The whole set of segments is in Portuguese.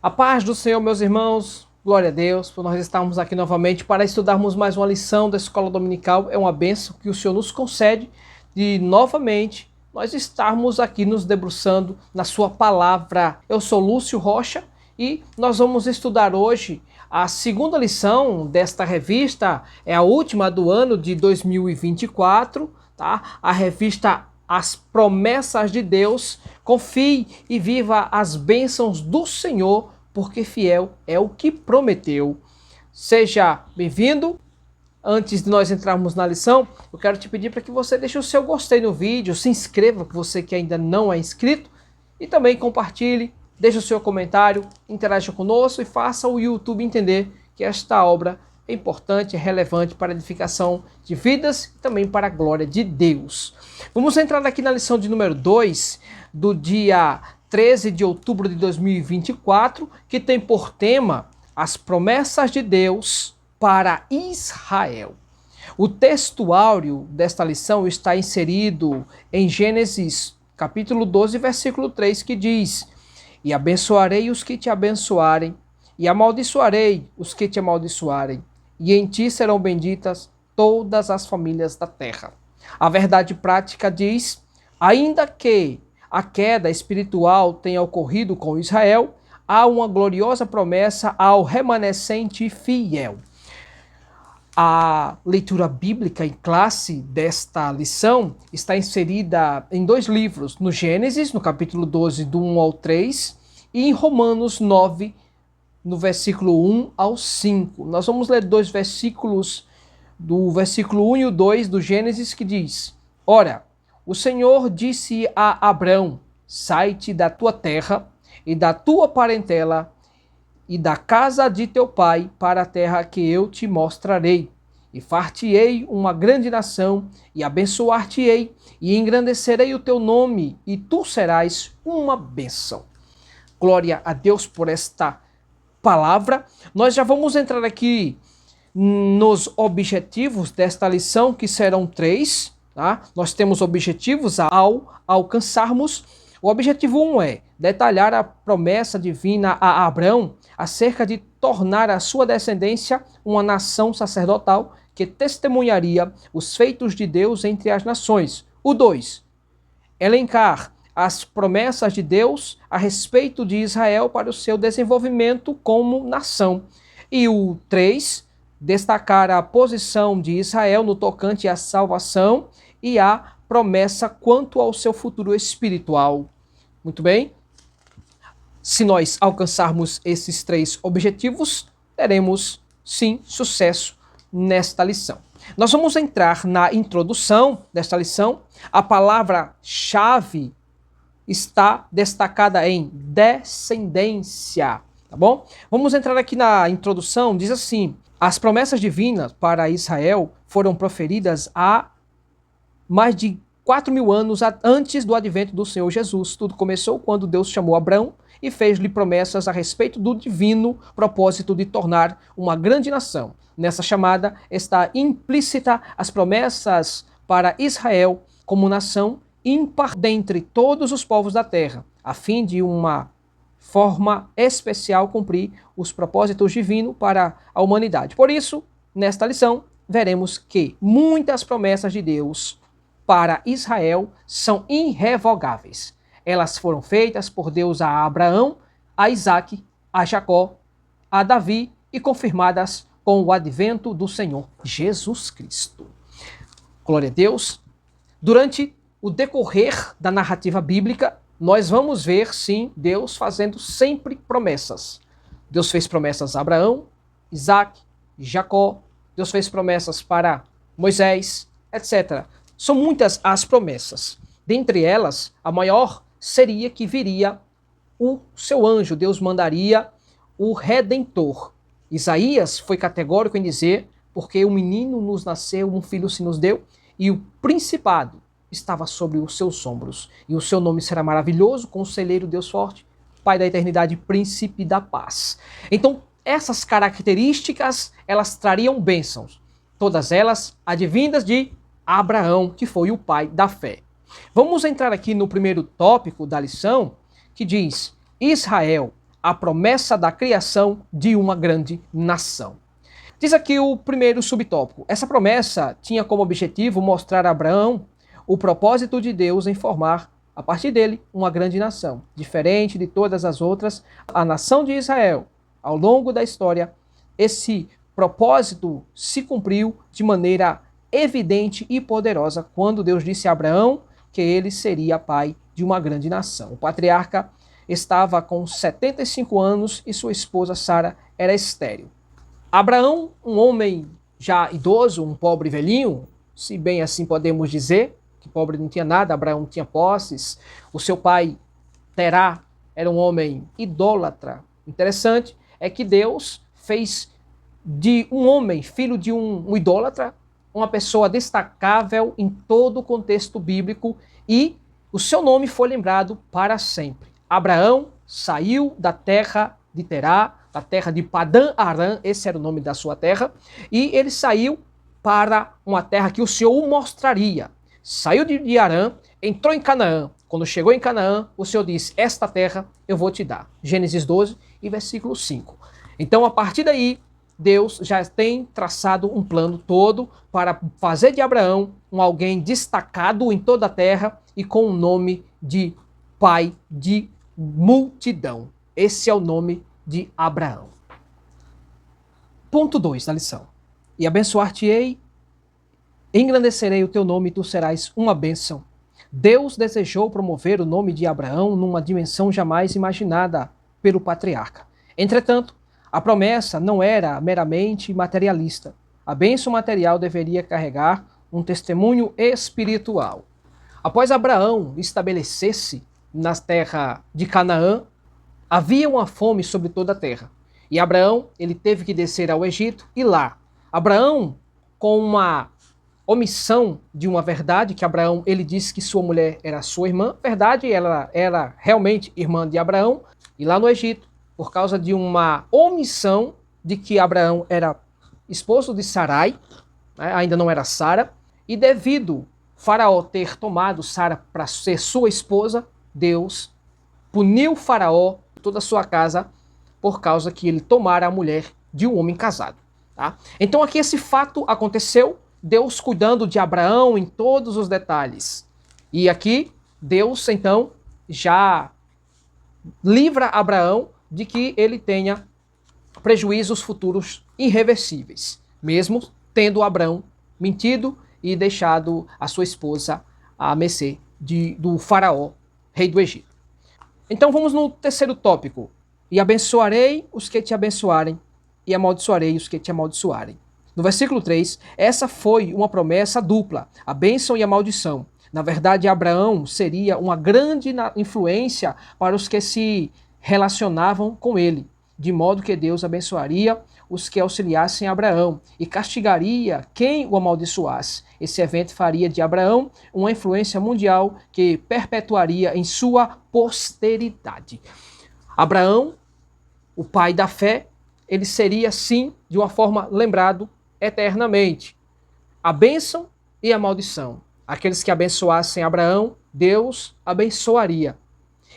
A paz do Senhor, meus irmãos, glória a Deus, por nós estarmos aqui novamente para estudarmos mais uma lição da Escola Dominical. É uma bênção que o Senhor nos concede de novamente nós estarmos aqui nos debruçando na sua palavra. Eu sou Lúcio Rocha e nós vamos estudar hoje a segunda lição desta revista, é a última do ano de 2024, tá? A revista As Promessas de Deus. Confie e viva as bênçãos do Senhor, porque fiel é o que prometeu. Seja bem-vindo. Antes de nós entrarmos na lição, eu quero te pedir para que você deixe o seu gostei no vídeo, se inscreva, você que ainda não é inscrito, e também compartilhe, deixe o seu comentário, interaja conosco e faça o YouTube entender que esta obra é importante, é relevante para a edificação de vidas e também para a glória de Deus. Vamos entrar aqui na lição de número 2, do dia 13 de outubro de 2024, que tem por tema as promessas de Deus para Israel. O texto áureo desta lição está inserido em Gênesis capítulo 12, versículo 3, que diz: "E abençoarei os que te abençoarem, e amaldiçoarei os que te amaldiçoarem, e em ti serão benditas todas as famílias da terra." A verdade prática diz: ainda que a queda espiritual tenha ocorrido com Israel, há uma gloriosa promessa ao remanescente fiel. A leitura bíblica em classe desta lição está inserida em dois livros, no Gênesis, no capítulo 12, do 1 ao 3, e em Romanos 9, no versículo 1 ao 5. Nós vamos ler dois versículos, do versículo 1 e o 2 do Gênesis, que diz: "Ora, o Senhor disse a Abrão: sai-te da tua terra e da tua parentela e da casa de teu pai para a terra que eu te mostrarei. E far-te-ei uma grande nação, e abençoar-te-ei, e engrandecerei o teu nome, e tu serás uma bênção." Glória a Deus por esta palavra. Nós já vamos entrar aqui nos objetivos desta lição, que serão 3. Tá? Nós temos objetivos ao alcançarmos. O objetivo 1 é detalhar a promessa divina a Abrão acerca de tornar a sua descendência uma nação sacerdotal que testemunharia os feitos de Deus entre as nações. O 2, elencar as promessas de Deus a respeito de Israel para o seu desenvolvimento como nação. E o 3, destacar a posição de Israel no tocante à salvação e a promessa quanto ao seu futuro espiritual. Muito bem? Se nós alcançarmos esses 3 objetivos, teremos, sim, sucesso nesta lição. Nós vamos entrar na introdução desta lição. A palavra-chave está destacada em descendência, tá bom? Vamos entrar aqui na introdução. Diz assim: as promessas divinas para Israel foram proferidas há mais de 4.000 anos antes do advento do Senhor Jesus. Tudo começou quando Deus chamou Abrão e fez-lhe promessas a respeito do divino propósito de tornar uma grande nação. Nessa chamada está implícita as promessas para Israel como nação ímpar dentre todos os povos da terra, a fim de uma forma especial cumprir os propósitos divinos para a humanidade. Por isso, nesta lição, veremos que muitas promessas de Deus para Israel são irrevogáveis. Elas foram feitas por Deus a Abraão, a Isaque, a Jacó, a Davi e confirmadas com o advento do Senhor Jesus Cristo. Glória a Deus. Durante o decorrer da narrativa bíblica, nós vamos ver, sim, Deus fazendo sempre promessas. Deus fez promessas a Abraão, Isaque, Jacó. Deus fez promessas para Moisés, etc. São muitas as promessas. Dentre elas, a maior seria que viria o seu anjo. Deus mandaria o Redentor. Isaías foi categórico em dizer: porque um menino nos nasceu, um filho se nos deu, e o principado estava sobre os seus ombros. E o seu nome será maravilhoso, Conselheiro, Deus forte, Pai da eternidade, Príncipe da paz. Então, essas características, elas trariam bênçãos. Todas elas advindas de Abraão, que foi o pai da fé. Vamos entrar aqui no primeiro tópico da lição, que diz: Israel, a promessa da criação de uma grande nação. Diz aqui o primeiro subtópico. Essa promessa tinha como objetivo mostrar a Abraão o propósito de Deus em formar, a partir dele, uma grande nação. Diferente de todas as outras, a nação de Israel, ao longo da história, esse propósito se cumpriu de maneira evidente e poderosa quando Deus disse a Abraão que ele seria pai de uma grande nação. O patriarca estava com 75 anos e sua esposa Sara era estéril. Abraão, um homem já idoso, um pobre velhinho, se bem assim podemos dizer, que pobre não tinha nada, Abraão tinha posses, o seu pai Terá era um homem idólatra. Interessante é que Deus fez de um homem, filho de um idólatra, uma pessoa destacável em todo o contexto bíblico e o seu nome foi lembrado para sempre. Abraão saiu da terra de Terá, da terra de Padã Arã, esse era o nome da sua terra, e ele saiu para uma terra que o Senhor o mostraria. Saiu de Arã, entrou em Canaã. Quando chegou em Canaã, o Senhor disse, esta terra eu vou te dar. Gênesis 12 e versículo 5. Então, a partir daí, Deus já tem traçado um plano todo para fazer de Abraão um alguém destacado em toda a terra e com o nome de pai de multidão. Esse é o nome de Abraão. Ponto 2 da lição. E abençoar-te-ei, engrandecerei o teu nome e tu serás uma bênção. Deus desejou promover o nome de Abraão numa dimensão jamais imaginada pelo patriarca. Entretanto, a promessa não era meramente materialista. A bênção material deveria carregar um testemunho espiritual. Após Abraão estabelecer-se na terra de Canaã, havia uma fome sobre toda a terra. E Abraão, ele teve que descer ao Egito e lá. Abraão, com uma omissão de uma verdade, que Abraão, ele disse que sua mulher era sua irmã. Verdade, ela era realmente irmã de Abraão. E lá no Egito, por causa de uma omissão de que Abraão era esposo de Sarai, né, ainda não era Sara, e devido Faraó ter tomado Sara para ser sua esposa, Deus puniu Faraó e toda a sua casa por causa que ele tomara a mulher de um homem casado. Tá? Então aqui esse fato aconteceu, Deus cuidando de Abraão em todos os detalhes. E aqui Deus então já livra Abraão de que ele tenha prejuízos futuros irreversíveis, mesmo tendo Abraão mentido e deixado a sua esposa à mercê do faraó, rei do Egito. Então vamos no terceiro tópico. E abençoarei os que te abençoarem, e amaldiçoarei os que te amaldiçoarem. No versículo 3, essa foi uma promessa dupla, a bênção e a maldição. Na verdade, Abraão seria uma grande influência para os que se relacionavam com ele, de modo que Deus abençoaria os que auxiliassem Abraão e castigaria quem o amaldiçoasse. Esse evento faria de Abraão uma influência mundial que perpetuaria em sua posteridade. Abraão, o pai da fé, ele seria sim, de uma forma lembrado eternamente. A bênção e a maldição. Aqueles que abençoassem Abraão, Deus abençoaria.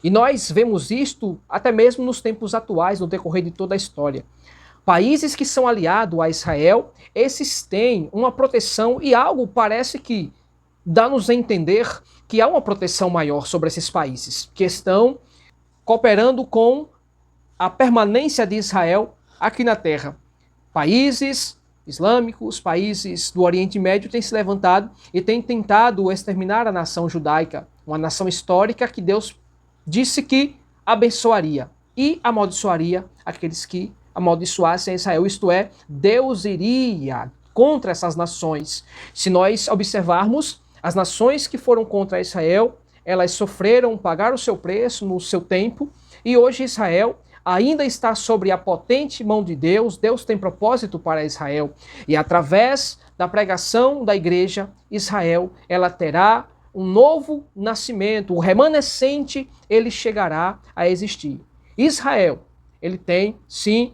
E nós vemos isto até mesmo nos tempos atuais, no decorrer de toda a história. Países que são aliados a Israel, esses têm uma proteção e algo parece que dá-nos a entender que há uma proteção maior sobre esses países, que estão cooperando com a permanência de Israel aqui na terra. Países islâmicos, países do Oriente Médio têm se levantado e têm tentado exterminar a nação judaica, uma nação histórica que Deus disse que abençoaria e amaldiçoaria aqueles que amaldiçoassem Israel, isto é, Deus iria contra essas nações. Se nós observarmos, as nações que foram contra Israel, elas sofreram, pagaram o seu preço no seu tempo, e hoje Israel ainda está sobre a potente mão de Deus. Deus tem propósito para Israel, e através da pregação da igreja, Israel, ela terá um novo nascimento, o remanescente, ele chegará a existir. Israel, ele tem, sim,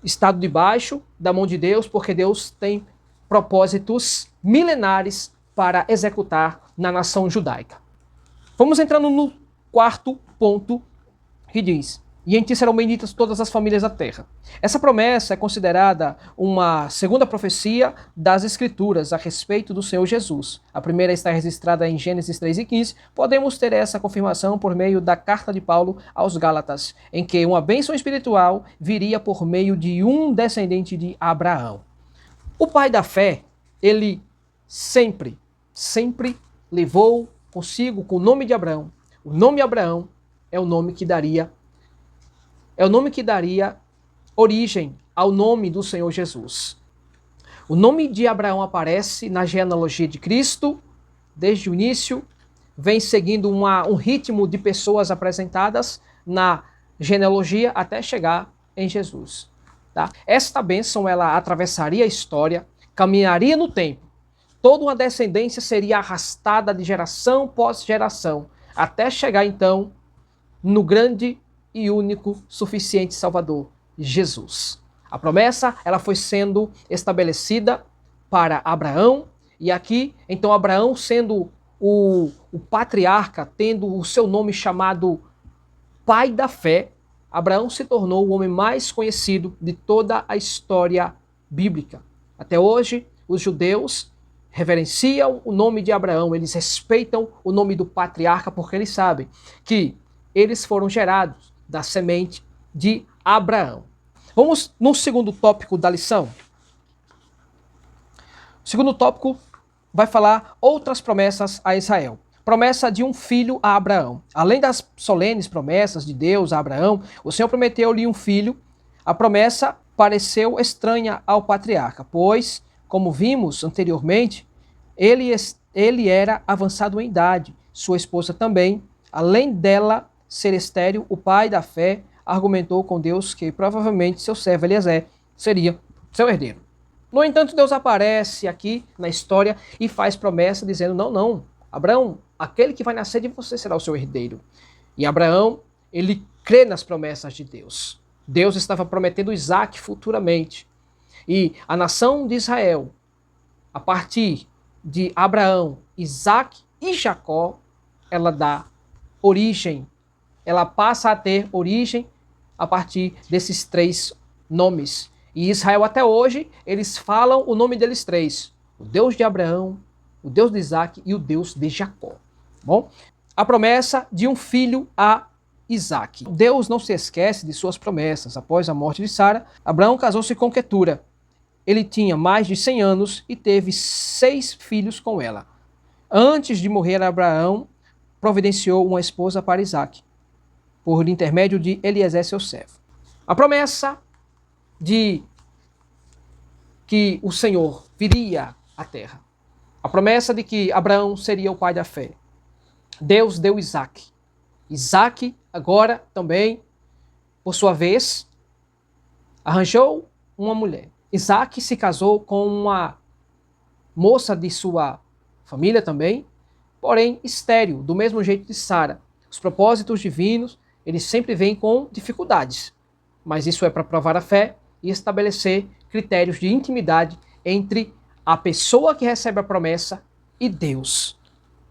estado debaixo da mão de Deus, porque Deus tem propósitos milenares para executar na nação judaica. Vamos entrando no quarto ponto, que diz: e em ti serão benditas todas as famílias da terra. Essa promessa é considerada uma segunda profecia das Escrituras a respeito do Senhor Jesus. A primeira está registrada em Gênesis 3:15. Podemos ter essa confirmação por meio da carta de Paulo aos Gálatas, em que uma bênção espiritual viria por meio de um descendente de Abraão. O pai da fé, ele sempre levou consigo com o nome de Abraão. O nome Abraão é o nome que daria origem ao nome do Senhor Jesus. O nome de Abraão aparece na genealogia de Cristo, desde o início, vem seguindo um ritmo de pessoas apresentadas na genealogia até chegar em Jesus. Tá? Esta bênção, ela atravessaria a história, caminharia no tempo. Toda uma descendência seria arrastada de geração pós geração, até chegar então no grande e único suficiente Salvador, Jesus. A promessa, ela foi sendo estabelecida para Abraão, e aqui, então, Abraão sendo o patriarca, tendo o seu nome chamado pai da fé, Abraão se tornou o homem mais conhecido de toda a história bíblica. Até hoje, os judeus reverenciam o nome de Abraão, eles respeitam o nome do patriarca, porque eles sabem que eles foram gerados da semente de Abraão. Vamos no segundo tópico da lição. O segundo tópico vai falar outras promessas a Israel. Promessa de um filho a Abraão. Além das solenes promessas de Deus a Abraão, o Senhor prometeu-lhe um filho. A promessa pareceu estranha ao patriarca, pois, como vimos anteriormente, ele era avançado em idade. Sua esposa também. Além dela ser estéril, o pai da fé argumentou com Deus que provavelmente seu servo Eliezer seria seu herdeiro. No entanto, Deus aparece aqui na história e faz promessa dizendo, não, Abraão, aquele que vai nascer de você será o seu herdeiro. E Abraão, ele crê nas promessas de Deus. Deus estava prometendo Isaac futuramente. E a nação de Israel, a partir de Abraão, Isaac e Jacó, ela passa a ter origem a partir desses três nomes. E Israel até hoje, eles falam o nome deles três. O Deus de Abraão, o Deus de Isaac e o Deus de Jacó. Bom, a promessa de um filho a Isaac. Deus não se esquece de suas promessas. Após a morte de Sara, Abraão casou-se com Quetura. Ele tinha mais de 100 anos e teve 6 filhos com ela. Antes de morrer, Abraão providenciou uma esposa para Isaac, por intermédio de Eliezer, seu servo. A promessa de que o Senhor viria à terra. A promessa de que Abraão seria o pai da fé. Deus deu Isaac. Isaac, agora também, por sua vez, arranjou uma mulher. Isaac se casou com uma moça de sua família também, porém estéril, do mesmo jeito de Sara. Os propósitos divinos, eles sempre vêm com dificuldades, mas isso é para provar a fé e estabelecer critérios de intimidade entre a pessoa que recebe a promessa e Deus.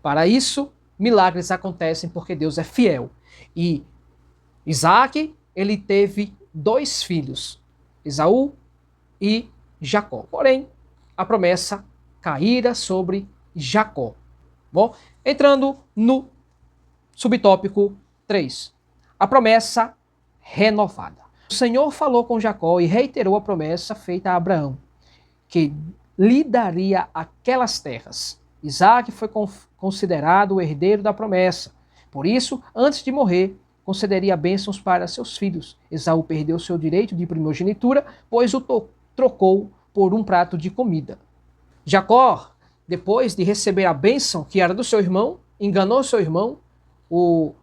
Para isso, milagres acontecem porque Deus é fiel. E Isaac, ele teve 2 filhos, Esaú e Jacó. Porém, a promessa caíra sobre Jacó. Bom, entrando no subtópico 3. A promessa renovada. O Senhor falou com Jacó e reiterou a promessa feita a Abraão, que lhe daria aquelas terras. Isaac foi considerado o herdeiro da promessa. Por isso, antes de morrer, concederia bênçãos para seus filhos. Esaú perdeu seu direito de primogenitura, pois o trocou por um prato de comida. Jacó, depois de receber a bênção que era do seu irmão, enganou seu irmão. O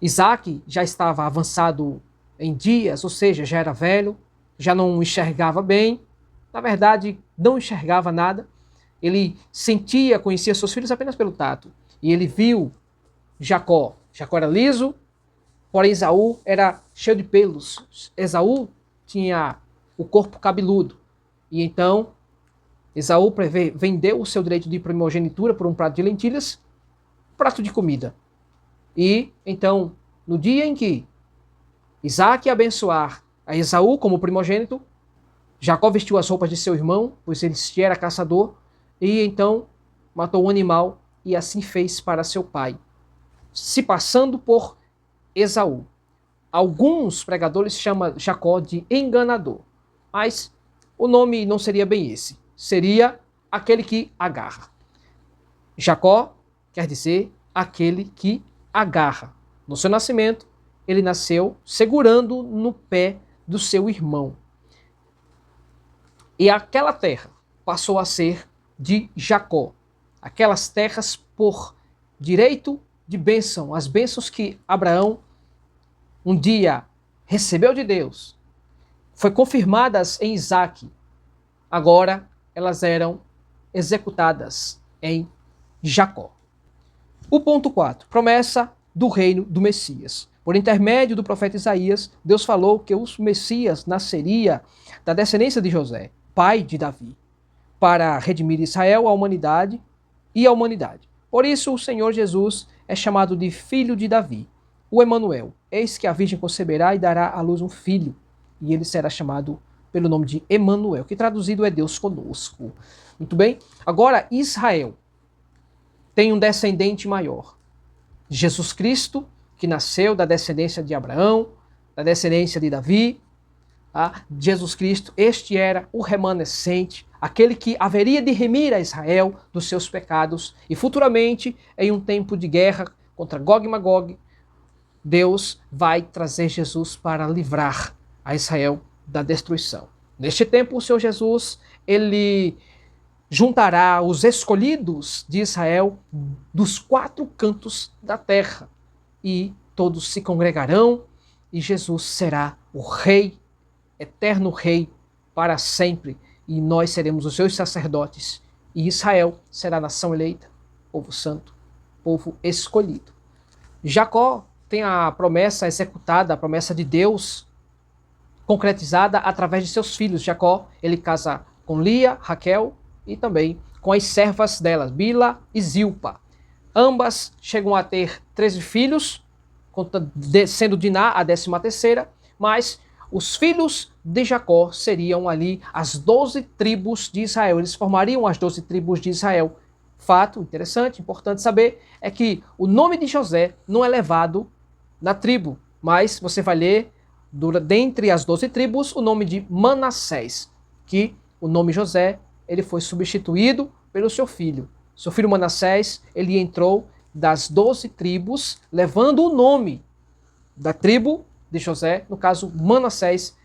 Isaac já estava avançado em dias, ou seja, já era velho, já não enxergava bem. Na verdade, não enxergava nada. Ele conhecia seus filhos apenas pelo tato. E ele viu Jacó. Jacó era liso, porém Esaú era cheio de pelos. Esaú tinha o corpo cabeludo. E então, Esaú vendeu o seu direito de primogenitura por um prato de lentilhas, prato de comida. E então, no dia em que Isaac abençoar a Esaú como primogênito, Jacó vestiu as roupas de seu irmão, pois ele era caçador, e então matou o animal e assim fez para seu pai, se passando por Esaú. Alguns pregadores chamam Jacó de enganador, mas o nome não seria bem esse. Seria aquele que agarra. Jacó quer dizer aquele que agarra. No seu nascimento, ele nasceu segurando no pé do seu irmão. E aquela terra passou a ser de Jacó. Aquelas terras por direito de bênção, as bênçãos que Abraão um dia recebeu de Deus, foi confirmadas em Isaac. Agora elas eram executadas em Jacó. O ponto 4, promessa do reino do Messias. Por intermédio do profeta Isaías, Deus falou que o Messias nasceria da descendência de José, pai de Davi, para redimir Israel, a humanidade e a humanidade. Por isso o Senhor Jesus é chamado de filho de Davi, o Emanuel. Eis que a virgem conceberá e dará à luz um filho, e ele será chamado pelo nome de Emanuel, que traduzido é Deus conosco. Muito bem? Agora Israel tem um descendente maior. Jesus Cristo, que nasceu da descendência de Abraão, da descendência de Davi. Jesus Cristo, este era o remanescente, aquele que haveria de remir a Israel dos seus pecados. E futuramente, em um tempo de guerra contra Gog e Magog, Deus vai trazer Jesus para livrar a Israel da destruição. Neste tempo, o Senhor Jesus, ele juntará os escolhidos de Israel dos 4 cantos da terra e todos se congregarão e Jesus será o rei, eterno rei para sempre, e nós seremos os seus sacerdotes e Israel será a nação eleita, povo santo, povo escolhido. Jacó tem a promessa executada, a promessa de Deus concretizada através de seus filhos. Jacó, ele casa com Lia, Raquel e também com as servas delas, Bila e Zilpa. Ambas chegam a ter 13 filhos, sendo Diná a 13ª, mas os filhos de Jacó seriam ali as 12 tribos de Israel. Eles formariam as 12 tribos de Israel. Fato interessante, importante saber, é que o nome de José não é levado na tribo, mas você vai ler, dentre as 12 tribos, o nome de Manassés, que o nome José, ele foi substituído pelo seu filho. Seu filho Manassés, ele entrou das 12 tribos, levando o nome da tribo de José. No caso, Manassés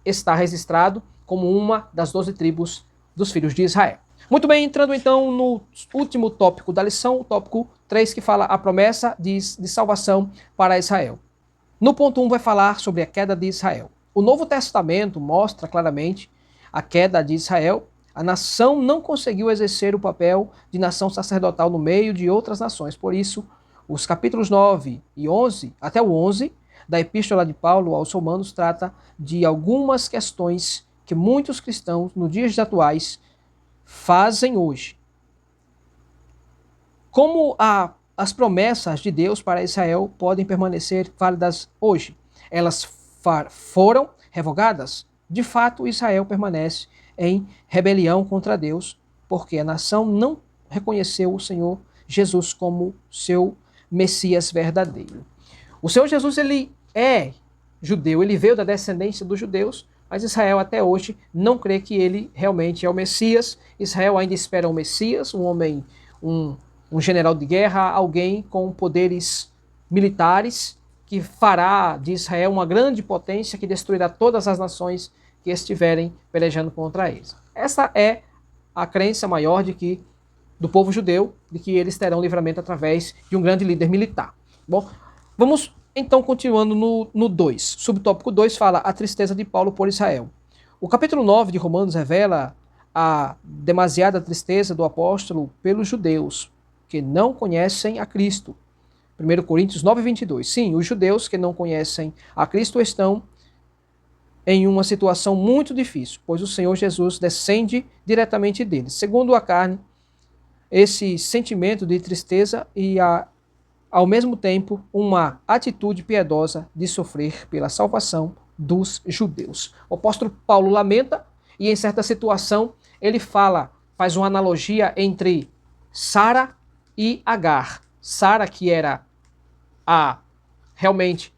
está registrado como uma das 12 tribos dos filhos de Israel. Muito bem, entrando então no último tópico da lição, o tópico 3, que fala a promessa de salvação para Israel. No ponto 1 vai falar sobre a queda de Israel. O Novo Testamento mostra claramente a queda de Israel. A nação não conseguiu exercer o papel de nação sacerdotal no meio de outras nações. Por isso, os capítulos 9 e 11, até o 11, da Epístola de Paulo aos Romanos, trata de algumas questões que muitos cristãos, nos dias atuais, fazem hoje. Como as promessas de Deus para Israel podem permanecer válidas hoje? Elas foram revogadas? De fato, Israel permanece em rebelião contra Deus, porque a nação não reconheceu o Senhor Jesus como seu Messias verdadeiro. O Senhor Jesus, ele é judeu, ele veio da descendência dos judeus, mas Israel até hoje não crê que ele realmente é o Messias. Israel ainda espera o Messias, um homem, um general de guerra, alguém com poderes militares, que fará de Israel uma grande potência, que destruirá todas as nações que estiverem pelejando contra eles. Essa é a crença maior do povo judeu, de que eles terão livramento através de um grande líder militar. Bom, vamos então continuando no 2. Subtópico 2 fala a tristeza de Paulo por Israel. O capítulo 9 de Romanos revela a demasiada tristeza do apóstolo pelos judeus, que não conhecem a Cristo. 1 Coríntios 9, 22. Sim, os judeus que não conhecem a Cristo estão em uma situação muito difícil, pois o Senhor Jesus descende diretamente deles. Segundo a carne, esse sentimento de tristeza e a ao mesmo tempo, uma atitude piedosa de sofrer pela salvação dos judeus. O apóstolo Paulo lamenta e, em certa situação, ele faz uma analogia entre Sara e Agar. Sara, que era realmente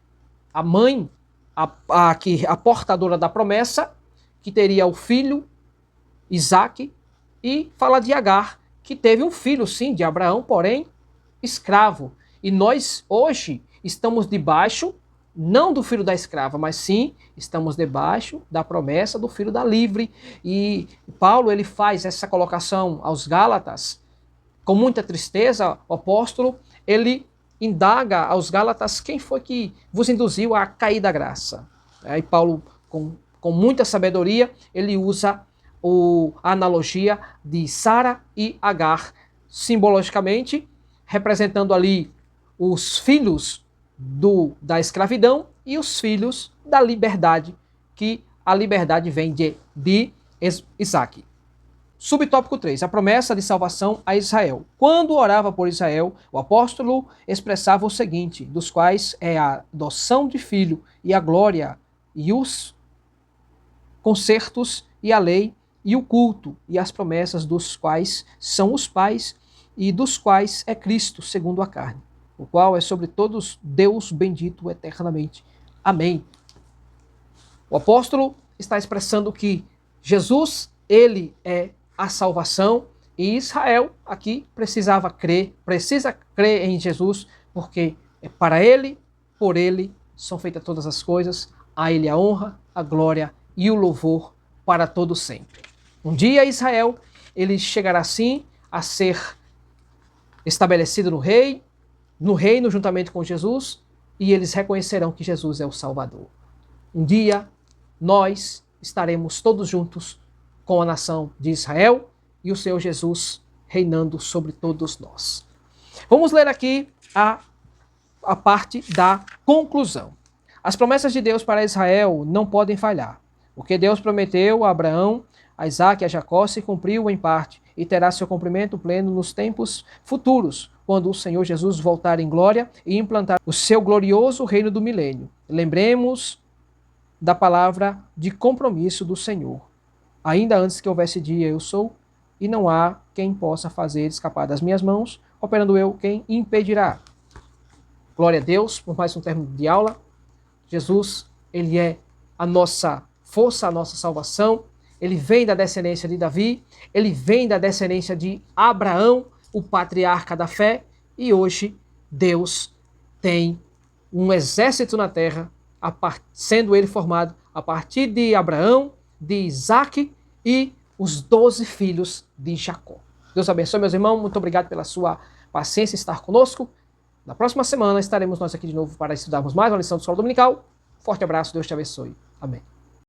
a mãe, a portadora da promessa, que teria o filho Isaque, e fala de Agar, que teve um filho, sim, de Abraão, porém escravo. E nós hoje estamos debaixo, não do filho da escrava, mas sim estamos debaixo da promessa do filho da livre. E Paulo, ele faz essa colocação aos Gálatas com muita tristeza. O apóstolo, ele indaga aos Gálatas quem foi que vos induziu a cair da graça. Aí Paulo, com muita sabedoria, ele usa a analogia de Sara e Agar, simbologicamente representando ali os filhos da escravidão e os filhos da liberdade, que a liberdade vem de Isaque. Subtópico 3. A promessa de salvação a Israel. Quando orava por Israel, o apóstolo expressava o seguinte, dos quais é a adoção de filho e a glória e os concertos e a lei e o culto e as promessas dos quais são os pais e dos quais é Cristo segundo a carne, o qual é sobre todos Deus bendito eternamente. Amém. O apóstolo está expressando que Jesus, ele é a salvação, e Israel aqui precisa crer em Jesus, porque é para ele, por ele são feitas todas as coisas, a ele a honra, a glória e o louvor para todo sempre. Um dia Israel, ele chegará sim a ser estabelecido no reino juntamente com Jesus, e eles reconhecerão que Jesus é o Salvador. Um dia nós estaremos todos juntos com a nação de Israel e o Senhor Jesus reinando sobre todos nós. Vamos ler aqui a parte da conclusão. As promessas de Deus para Israel não podem falhar. O que Deus prometeu a Abraão, a Isaque e a Jacó se cumpriu em parte e terá seu cumprimento pleno nos tempos futuros, quando o Senhor Jesus voltar em glória e implantar o seu glorioso reino do milênio. Lembremos da palavra de compromisso do Senhor. Ainda antes que houvesse dia, eu sou, e não há quem possa fazer escapar das minhas mãos, operando eu, quem impedirá. Glória a Deus, por mais um término de aula. Jesus, ele é a nossa força, a nossa salvação. Ele vem da descendência de Davi, ele vem da descendência de Abraão, o patriarca da fé, e hoje Deus tem um exército na terra, sendo ele formado a partir de Abraão, de Isaque e os 12 filhos de Jacó. Deus abençoe, meus irmãos, muito obrigado pela sua paciência em estar conosco. Na próxima semana estaremos nós aqui de novo para estudarmos mais uma lição do Escola Dominical. Forte abraço, Deus te abençoe. Amém.